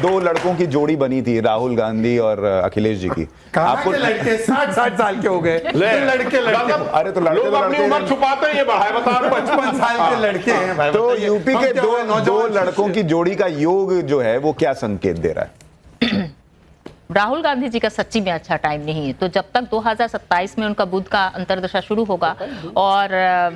दो लड़कों की जोड़ी बनी थी, राहुल गांधी और अखिलेश जी की। आपको लड़के 60 साल के हो गए, लड़के अरे तो लड़के अपनी उम्र छुपाते हैं, ये बढ़ाए बता 55 साल के लड़के हैं भाई। तो यूपी के दो लड़कों की जोड़ी का योग जो है वो क्या संकेत दे रहा है? राहुल गांधी जी का सच्ची में अच्छा टाइम नहीं है। तो जब तक 2027 में उनका बुध का अंतर्दशा शुरू होगा, और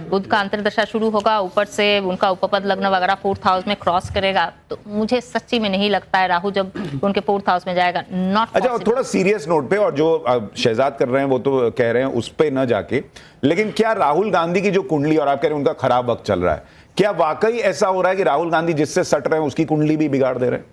बुध का अंतर्दशा शुरू होगा, ऊपर से उनका उपपद लग्न वगैरह 4th हाउस में क्रॉस करेगा, तो मुझे सच्ची में नहीं लगता है राहु जब उनके 4th हाउस में जाएगा। नॉट अच्छा, थोड़ा सीरियस नोट पे, और जो शहजाद कर रहे हैं वो तो कह रहे हैं उस पे न जाके, लेकिन क्या राहुल गांधी की जो कुंडली, और आप कह रहे हैं उनका खराब वक्त चल रहा है, क्या वाकई ऐसा हो रहा है कि राहुल गांधी जिससे सट रहे हैं उसकी कुंडली भी बिगाड़ दे रहे हैं?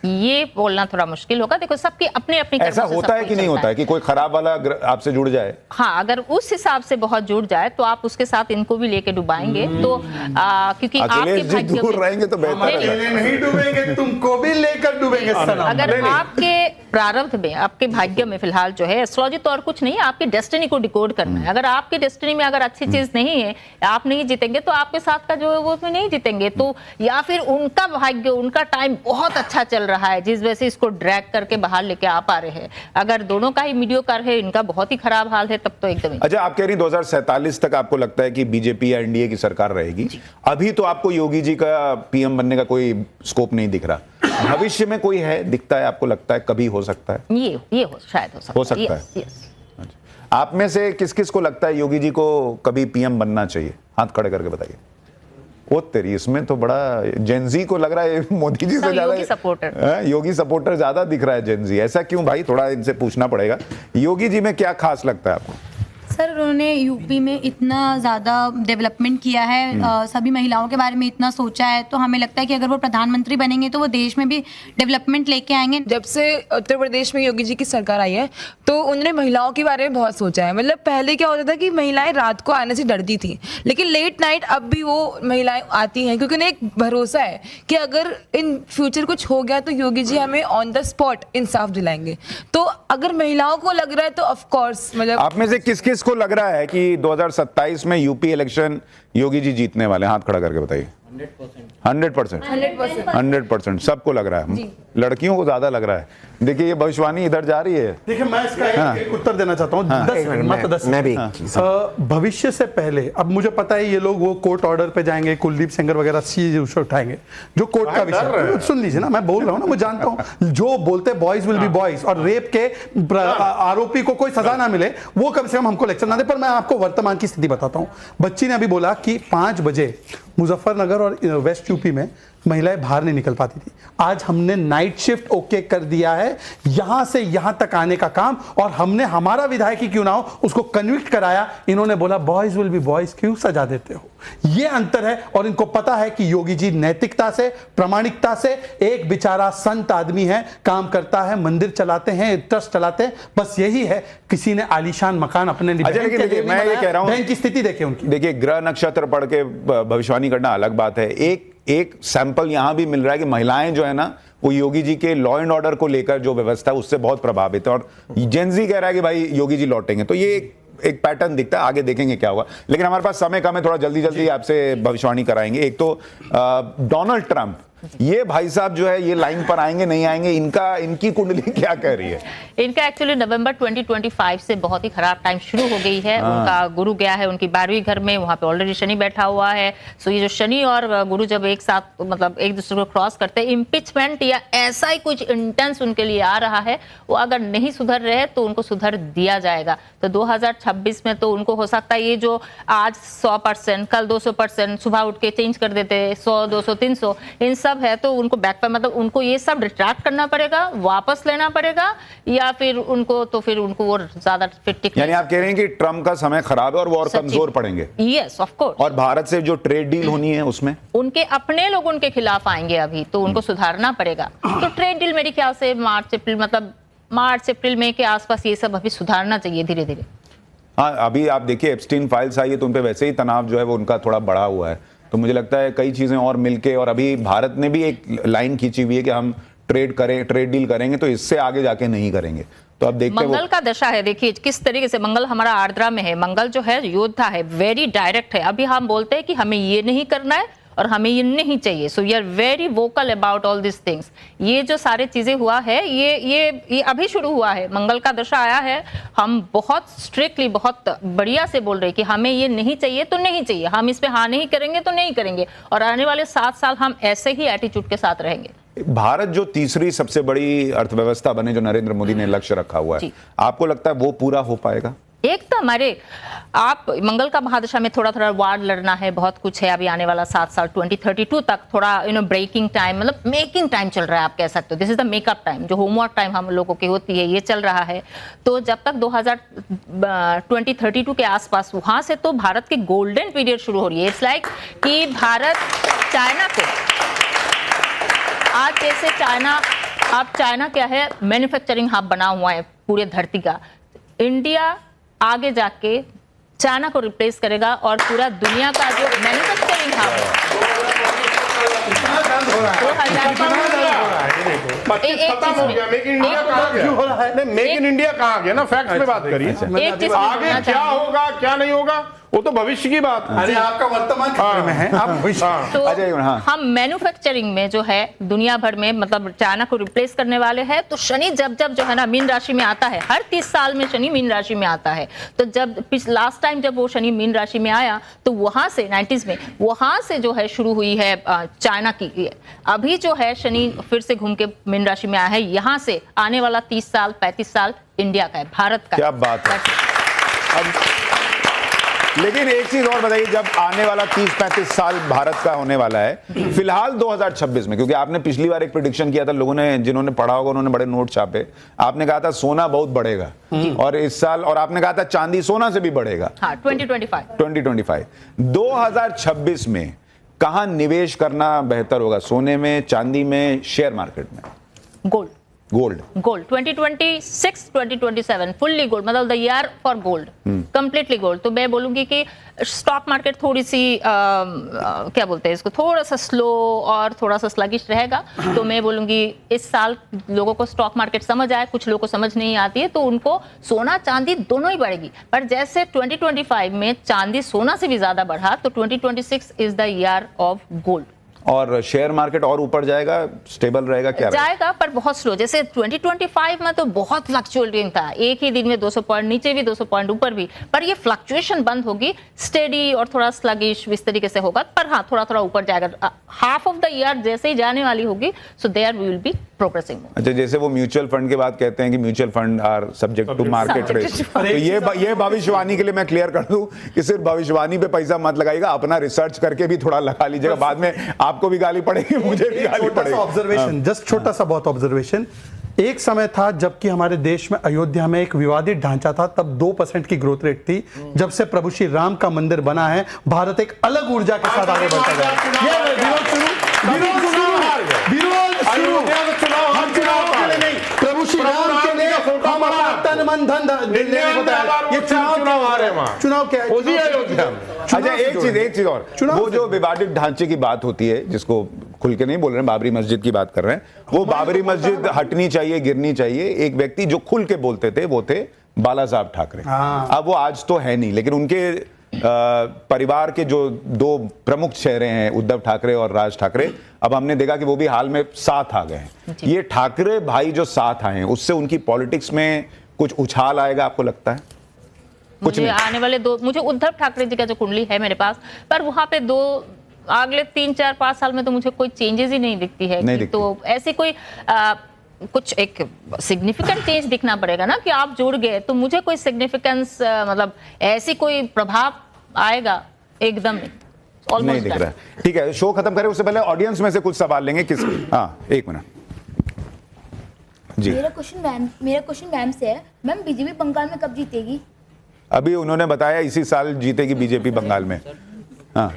ये बोलना थोड़ा मुश्किल होगा। देखो, सबकी अपनी अपनी ऐसा होता है कि नहीं होता है कि कोई खराब वाला आपसे जुड़ जाए? हाँ, अगर उस हिसाब से बहुत जुड़ जाए तो आप उसके साथ इनको भी लेके डुबाएंगे, तो क्योंकि आपके भाग्य दूर रहेंगे तो बेहतर है। नहीं डूबेंगे, तुमको भी लेकर डूबेंगे। अगर आपके प्रारब्ध में, आपके भाग्य में फिलहाल जो है, एस्ट्रोलॉजी तो और कुछ नहीं है, आपकी डेस्टिनी को डिकोड करना है। अगर आपकी डेस्टिनी में अगर अच्छी चीज नहीं है, आप नहीं जीतेंगे, तो आपके साथ का जो है वो भी नहीं जीतेंगे। तो या फिर उनका भाग्य, उनका टाइम बहुत अच्छा चल रहा है जिस वजह से इसको ड्रैग करके बाहर लेके आ पा रहे हैं। अगर दोनों का ही मीडियोकर है, इनका बहुत ही खराब हाल है, तब तो एकदम। अच्छा, आप कह रही 2047 तक आपको लगता है कि बीजेपी या एनडीए की सरकार रहेगी। अभी तो आपको योगी जी का पीएम बनने का कोई स्कोप नहीं दिख रहा, भविष्य में कोई है, दिखता है आपको, लगता है कभी हो सकता है? ये शायद हो सकता है। yes. आप में से किस किस को लगता है योगी जी को कभी पीएम बनना चाहिए? हाथ खड़े करके बताइए। ओ तेरी, इसमें तो बड़ा जेनजी को लग रहा है मोदी जी से ज्यादा योगी सपोर्टर ज्यादा दिख रहा है जेनजी। ऐसा क्यों भाई? थोड़ा इनसे पूछना पड़ेगा। योगी जी में क्या खास लगता है आपको? सर, उन्होंने यूपी में इतना ज़्यादा डेवलपमेंट किया है, सभी महिलाओं के बारे में इतना सोचा है, तो हमें लगता है कि अगर वो प्रधानमंत्री बनेंगे तो वो देश में भी डेवलपमेंट लेके आएंगे। जब से उत्तर प्रदेश में योगी जी की सरकार आई है तो उन्होंने महिलाओं के बारे में बहुत सोचा है। मतलब पहले क्या होता था कि महिलाएं रात को आने से डरती थी, लेकिन लेट नाइट अब भी वो महिलाएं आती हैं, क्योंकि उन्हें एक भरोसा है कि अगर इन फ्यूचर कुछ हो गया तो योगी जी हमें ऑन द स्पॉट इंसाफ दिलाएंगे। तो अगर महिलाओं को लग रहा है तो ऑफ कोर्स, मतलब आप में से किस किस को लग रहा है कि 2027 में यूपी इलेक्शन योगी जी जीतने वाले? हाथ खड़ा करके बताइए। 100% सबको लग रहा है, लड़कियों को ज्यादा लग रहा है। देखिए, ये भविष्यवाणी इधर जा रही है। देखिए, मैं इसका एक उत्तर देना चाहता हूँ। 10 मैं भी भविष्य से पहले, अब मुझे पता है ये लोग वो कोर्ट ऑर्डर पे जाएंगे, कुलदीप सेंगर वगैरह चीज उठाएंगे जो कोर्ट का विषय। सुन लीजिए ना, मैं बोल रहा हूँ ना, मैं जानता हूँ जो बोलते बॉयज विल बी बॉयज, और रेप के आरोपी को कोई सजा ना मिले, वो कम से कम हमको लेक्चर ना दे। पर मैं आपको वर्तमान की स्थिति बताता हूँ। बच्ची ने अभी बोला कि 5 बजे मुजफ्फरनगर और वेस्ट यूपी में महिलाएं बाहर नहीं निकल पाती थी। आज हमने नाइट शिफ्ट ओके कर दिया है, यहां से यहां तक आने का काम, और हमने हमारा विधायक ही क्यों ना हो उसको कन्विक्ट कराया। इन्होंने बोला बॉयज विल बी बॉयज, क्यों सजा देते हो? ये अंतर है। और इनको पता है कि योगी जी नैतिकता से, प्रामाणिकता से, एक बेचारा संत आदमी है, काम करता है, मंदिर चलाते हैं, ट्रस्ट चलाते हैं, बस यही है। किसी ने आलीशान मकान अपने लिए, मैं ये कह रहा हूं, बैंक की स्थिति देखिए उनकी। देखिए, ग्रह नक्षत्र पढ़ के भविष्यवाणी करना अलग बात है। एक सैंपल यहां भी मिल रहा है कि महिलाएं जो है ना, वो योगी जी के लॉ एंड ऑर्डर को लेकर जो व्यवस्था है उससे बहुत प्रभावित है, और जेनजी कह रहा है कि भाई योगी जी लौटेंगे। तो ये एक पैटर्न दिखता है, आगे देखेंगे क्या होगा। लेकिन हमारे पास समय कम है, थोड़ा जल्दी आपसे भविष्यवाणी कराएंगे। एक तो डोनाल्ड ट्रंप, ये भाई साहब जो है, ये लाइन पर आएंगे नहीं आएंगे, इनकी कुंडली क्या कह रही है? इनका एक्चुअली नवंबर 2025 से बहुत ही खराब टाइम शुरू हो गई है। उनका गुरु गया है उनकी 12वीं घर में, वहां पे ऑलरेडी शनि बैठा हुआ है। सो ये जो शनि और गुरु जब एक साथ, मतलब एक दूसरे को क्रॉस करते हैं, इम्पीचमेंट या ऐसा ही कुछ इंटेंस उनके लिए आ रहा है। वो अगर नहीं सुधर रहे तो उनको सुधर दिया जाएगा। तो 2026 में तो उनको हो सकता है ये जो आज 100%, कल 200%, सुबह उठ के चेंज कर देते 100, 200, 300, इन सब है, तो उनको बैक पर, मतलब उनको ये सब रिट्रैक्ट करना पड़ेगा, वापस लेना पड़ेगा, या फिर उनको वो ज्यादा फिट। यानी आप कह रहे हैं कि ट्रम्प का समय खराब है और वो और कमजोर पड़ेंगे? Yes, of course. और भारत से जो ट्रेड डील होनी है उसमें उनके अपने लोग उनके खिलाफ आएंगे अभी, तो उनको सुधारना पड़ेगा। तो ट्रेड डील मेरे ख्याल से मार्च अप्रैल मई के आसपास ये सब अभी सुधारना चाहिए धीरे धीरे। हाँ, अभी आप देखिए एप्स्टीन फाइल्स आई है तो उन पे वैसे ही तनाव जो है वो उनका थोड़ा बढ़ा हुआ है। तो मुझे लगता है कई चीजें और मिलके, और अभी भारत ने भी एक लाइन खींची हुई है कि हम ट्रेड डील करेंगे, तो इससे आगे जाके नहीं करेंगे। तो अब देखते हैं मंगल का दशा है, देखिए किस तरीके से मंगल हमारा आर्द्रा में है। मंगल जो है योद्धा है, वेरी डायरेक्ट है। अभी हम बोलते हैं कि हमें ये नहीं करना है और हमें ये नहीं चाहिए। So we are very vocal about all this things. ये जो सारे चीजें हुआ है ये अभी शुरू हुआ है, मंगल का दशा आया है, हम बहुत स्ट्रिक्टली बहुत बढ़िया से बोल रहे हैं कि हमें ये नहीं चाहिए तो नहीं चाहिए, हम इस पे हाँ नहीं करेंगे तो नहीं करेंगे, और आने वाले 7 साल हम ऐसे ही एटीट्यूड के साथ रहेंगे। भारत जो तीसरी सबसे बड़ी अर्थव्यवस्था बने, जो नरेंद्र मोदी ने लक्ष्य रखा हुआ है, आपको लगता है वो पूरा हो पाएगा? एक तो हमारे आप मंगल का महादशा में थोड़ा थोड़ा वार लड़ना है, बहुत कुछ है अभी आने वाला 7 साल 2032 तक, थोड़ा ब्रेकिंग टाइम, मतलब मेकिंग टाइम चल रहा है, आप कह सकते हो। This is the makeup time, जो होमवर्क टाइम हम लोगों की होती है, ये चल रहा है। तो जब तक 2032 के आसपास, वहां से तो भारत की गोल्डन पीरियड शुरू हो रही है। इट्स लाइक कि भारत चाइना को आज जैसे चाइना क्या है, मैन्युफैक्चरिंग हब बना हुआ है पूरे धरती का। इंडिया आगे जाके चाइना को रिप्लेस करेगा और पूरा दुनिया का जो मैन्युफैक्चरिंग हब है, मेक इन इंडिया कहा गया ना, फैक्ट्स पे बात करिए। आगे क्या होगा क्या नहीं होगा वो तो भविष्य की बात। अरे आपका वर्तमान खतरे में है, आप भविष्य। तो हम मैन्युफैक्चरिंग में जो है दुनिया भर में, मतलब चाइना को रिप्लेस करने वाले हैं। तो शनि जब जो है ना मीन राशि में आता है, हर 30 साल में शनि मीन राशि में आता है। तो जब लास्ट टाइम जब वो शनि मीन राशि में आया तो वहां से 90s में वहां से जो है शुरू हुई है चाइना की। अभी जो है शनि फिर से घूम के मीन राशि में आया है, यहाँ से आने वाला 30 साल 35 साल इंडिया का है, भारत का। क्या बात है। लेकिन एक चीज और बताइए, जब आने वाला 30-35 साल भारत का होने वाला है, फिलहाल 2026 में, क्योंकि आपने पिछली बार एक प्रेडिक्शन किया था, लोगों ने, जिन्होंने पढ़ा होगा उन्होंने बड़े नोट छापे, आपने कहा था सोना बहुत बढ़ेगा, और इस साल, और आपने कहा था चांदी सोना से भी बढ़ेगा। हाँ, 2025 2026 में कहां निवेश करना बेहतर होगा? सोने में, चांदी में, शेयर मार्केट में? गोल्ड 2026 2027 फुल्ली गोल्ड, मतलब the year for gold, completely gold. तो मैं बोलूंगी कि स्टॉक मार्केट थोड़ी सी क्या बोलते हैं इसको, थोड़ा सा स्लो और थोड़ा सा स्लगिश रहेगा। तो मैं बोलूंगी इस साल लोगों को स्टॉक मार्केट समझ आए, कुछ लोगों को समझ नहीं आती है, तो उनको सोना चांदी दोनों ही बढ़ेगी। पर जैसे 2025 में चांदी सोना से भी ज्यादा बढ़ा, तो 2026 is the year of gold. और शेयर मार्केट और ऊपर जाएगा, स्टेबल रहेगा, क्या जाएगा पर बहुत स्लो। जैसे 2025 में तो बहुत फ्लक्चुएटिंग था, एक ही दिन में 200 पॉइंट नीचे भी, 200 पॉइंट ऊपर भी। पर ये फ्लक्चुएशन बंद होगी, स्टेडी और थोड़ा स्लगिश इस तरीके से होगा। पर हाँ, थोड़ा थोड़ा ऊपर जाएगा। हाफ ऑफ द ईयर जैसे ही जाने वाली होगी, so there we will be progressing. अच्छा, जैसे वो म्यूचुअल फंड की बात कहते हैं कि mutual fund are subject to market risk, तो ये भविष्यवाणी के लिए मैं क्लियर कर दूं कि सिर्फ भविष्यवाणी पे पैसा मत लगाइएगा, अपना रिसर्च करके भी थोड़ा लगा लीजिएगा, बाद में आपको भी गाली पड़ेगी, मुझे भी गाली पड़ेगी। ऑब्जर्वेशन, जस्ट छोटा सा बहुत ऑब्जर्वेशन। एक समय था जबकि हमारे देश में अयोध्या में एक विवादित ढांचा था, तब 2% की ग्रोथ रेट थी। जब से प्रभु श्री राम का मंदिर बना है, भारत एक अलग ऊर्जा के साथ आगे बढ़ता जा रहा है। प्रभु श्री राम के लिए हमारा तन मन धन ये चुनाव क्या है? अच्छा, एक चीज और, वो जो विवादित ढांचे की बात होती है, जिसको खुल के नहीं बोल रहे हैं, बाबरी मस्जिद की बात कर रहे हैं, वो बाबरी मस्जिद हटनी चाहिए, गिरनी चाहिए। एक व्यक्ति जो खुल के बोलते थे वो थे बाला साहब ठाकरे। अब वो आज तो है नहीं, लेकिन उनके परिवार के जो 2 प्रमुख चेहरे हैं, उद्धव ठाकरे और राज ठाकरे, अब हमने देखा कि वो भी हाल में साथ आ गए हैं। ये ठाकरे भाई जो साथ आए हैं, उससे उनकी पॉलिटिक्स में कुछ उछाल आएगा, आपको लगता है? मुझे आने वाले मुझे उद्धव ठाकरे जी का जो कुंडली है मेरे पास, पर वहां पे अगले 3-4-5 साल में तो मुझे कोई चेंजेस ही नहीं दिखती है। तो ऐसी कोई कुछ एक सिग्निफिकेंट चेंज दिखना पड़ेगा ना, कि आप जुड़ गए तो मुझे कोई सिग्निफिकेंस, मतलब ऐसी कोई प्रभाव आएगा एकदम नहीं दिख रहा है। ठीक है, शो खत्म करें उससे पहले ऑडियंस में से कुछ सवाल लेंगे। हाँ, 1 मिनट जी। मेरा क्वेश्चन मैम से है, मैम बीजेपी बंगाल में कब जीतेगी? अभी उन्होंने बताया इसी साल जीतेगी बीजेपी बंगाल में। हाँ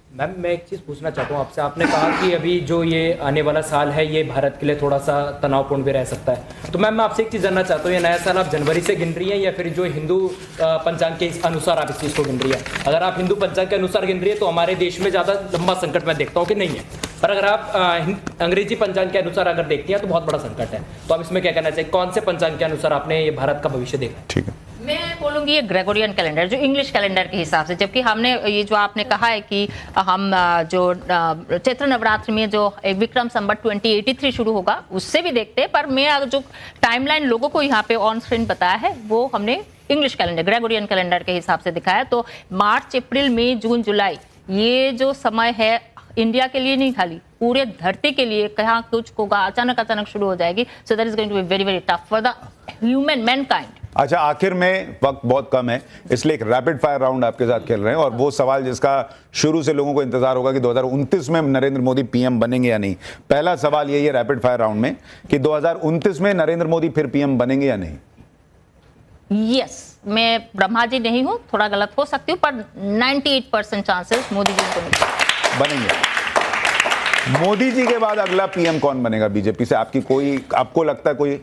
मैम, मैं एक चीज़ पूछना चाहता हूँ आपसे। आपने कहा कि अभी जो ये आने वाला साल है ये भारत के लिए थोड़ा सा तनावपूर्ण भी रह सकता है, तो मैम मैं आपसे एक चीज़ जानना चाहता हूँ, ये नया साल आप जनवरी से गिन रही हैं या फिर जो हिंदू पंचांग के अनुसार आप इस चीज़ को गिन रही है? अगर आप हिंदू पंचांग के अनुसार गिन रही है तो हमारे देश में ज़्यादा लंबा संकट मैं देखता हूँ कि नहीं है, पर अगर आप अंग्रेजी पंचांग के अनुसार अगर देखती हैं तो बहुत बड़ा संकट है। तो आप इसमें क्या कहना चाहिए, कौन से पंचांग के अनुसार आपने ये भारत का भविष्य देखा? ठीक है, मैं मैं बोलूंगी ये ग्रेगोरियन कैलेंडर, जो इंग्लिश कैलेंडर के हिसाब से, जबकि हमने ये जो आपने कहा है कि हम जो चैत्र नवरात्र में जो विक्रम संवत 2083 शुरू होगा उससे भी देखते हैं, पर मैं जो टाइमलाइन लोगों को यहाँ पे ऑन स्क्रीन बताया है वो हमने इंग्लिश कैलेंडर, ग्रेगोरियन कैलेंडर के हिसाब से दिखाया। तो मार्च, अप्रैल, मई, जून, जुलाई, ये जो समय है इंडिया के लिए नहीं, खाली पूरे धरती के लिए, कहाँ कुछ होगा अचानक शुरू हो जाएगी। So that is going to be very very tough for the human mankind. अच्छा, आखिर में वक्त बहुत कम है, इसलिए एक रैपिड फायर राउंड आपके साथ खेल रहे हैं, और वो सवाल जिसका शुरू से लोगों को इंतजार होगा कि 2029 में नरेंद्र मोदी पीएम बनेंगे या नहीं। पहला सवाल यही है रैपिड फायर राउंड में कि 2029 में नरेंद्र मोदी फिर पीएम बनेंगे या नहीं? यस, मैं ब्रह्मा जी नहीं हूं, थोड़ा गलत हो सकती हूँ, पर 98% चांसेस मोदी जी को बनेंगे। मोदी जी के बाद अगला पीएम कौन बनेगा बीजेपी से? आपकी कोई, आपको लगता है कोई